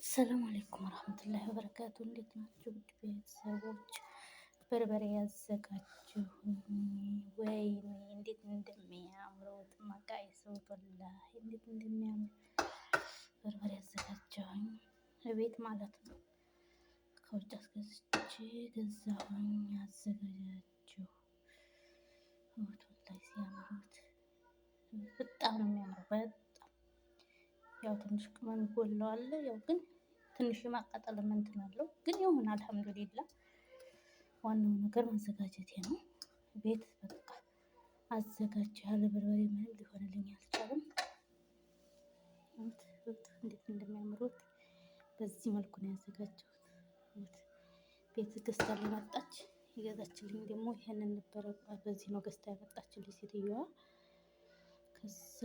ሰላም አለይኩም ወራህመቱላሂ ወበረካቱ። እንዴት ናችሁ ውድ ቤተሰቦች? በርበሬ ያዘጋጀሁኝ። ወይኔ እንዴት እንደሚያምረው ጥማቃይ ሰውት ወላሂ እንዴት እንደሚያምር በርበሬ ያዘጋጀሁኝ እቤት ማለት ነው። ከውጭ አስገዝቼ ገዛሁኝ አዘጋጃጀሁ። ወላሂ ሲያምሩት በጣም ነው የሚያምረው። በጣም ያው ትንሽ ቅመም ይጎለዋል። ያው ግን ትንሽ የማቃጠል እንትን አለው፣ ግን ይሁን አልሐምዱሊላህ። ዋናው ነገር ማዘጋጀቴ ነው። ቤት በቃ አዘጋጅ ያለ በርበሬ ምንም ሊሆንልኝ አልቻለም። እንዴት እንደሚያምሩት በዚህ መልኩ ነው ያዘጋጀሁት። ቤት ገዝታ መጣች። የገዛችልኝ ደግሞ ይሄንን ነበረ። በዚህ ነው ገዝታ ያመጣችልኝ ሴትዮዋ። ከዛ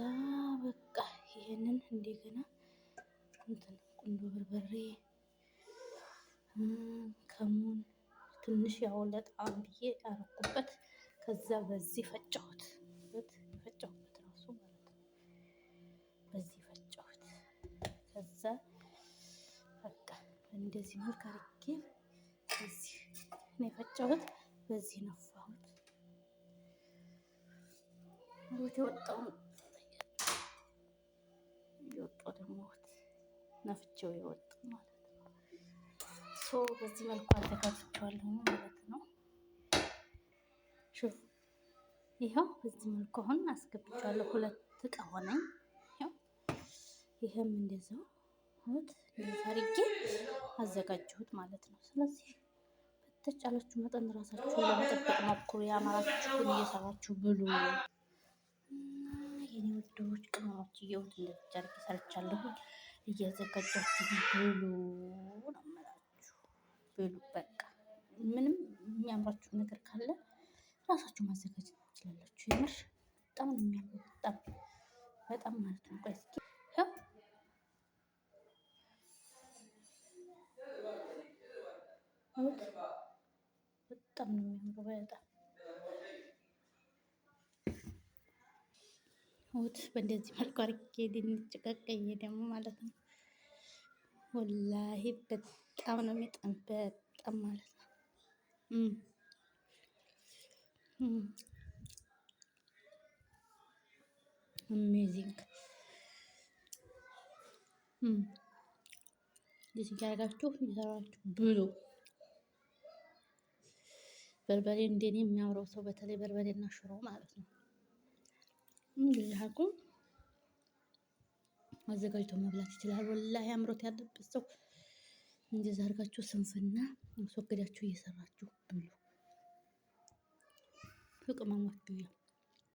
በቃ ይሄንን እንደገና እንትን ቁንዶ በርበሬ ከሙን ትንሽ ያው ለጣም ብዬ አረኩበት። ከዛ በዚህ ፈጨሁት። የፈጨሁበት ራሱ ማለት ነው። በዚህ ፈጨሁት። ከዛ በቃ እንደዚህ መልክ አድርጌ በዚህ ነው የፈጨሁት። በዚህ ነፋሁት። የወጣው ደግሞ ነፍቼው የወጣው ማለት ነው። በዚህ መልኩ አዘጋጅቼዋለሁ ማለት ነው። ሹፍ ይኸው በዚህ መልኩ አሁን አስገብቼዋለሁ። 2 እቃ ሆነኝ። ይሄም እንደዛው እንደዛ አድርጌ አዘጋጀሁት ማለት ነው። ስለዚህ በተቻላችሁ መጠን ራሳችሁን ለመጠበቅ ሞክሩ። ያማራችሁን እየሰራችሁ ብሉ። የኔ ውዶች ቅመሞች እየውት እንደዚህ አድርጌ ሰርቻለሁ። እያዘጋጃችሁ ብሉ ነው የምላችሁ። ብሉ በቃ ምንም የሚያምራችሁ ነገር ካለ ራሳችሁ ማዘጋጀት ትችላላችሁ። የምር በጣም ነው የሚያምረው። በጣም ማለት ነው። ቆይ እስኪ በጣም ነው የሚያምረው። በእንደዚህ መልኩ አድርጌ ድንች ቀቅዬ ደግሞ ማለት ነው። ወላሂ በጣም ነው የሚጠም በጣም ማለት ነው። አሜዚንግ እንደዚህ እያደረጋችሁ እየሰራችሁ ብሉ። በርበሬ እንደኔ የሚያምረው ሰው በተለይ በርበሬና ሽሮ ማለት ነው። እንደዚህ አድርጎ አዘጋጅቶ መብላት ይችላል። ወላሂ አምሮት ያለበት ሰው እንደዛ አድርጋችሁ ስንፍና አስወግዳችሁ እየሰራችሁ ብሉ። ቅመሞች ብዬ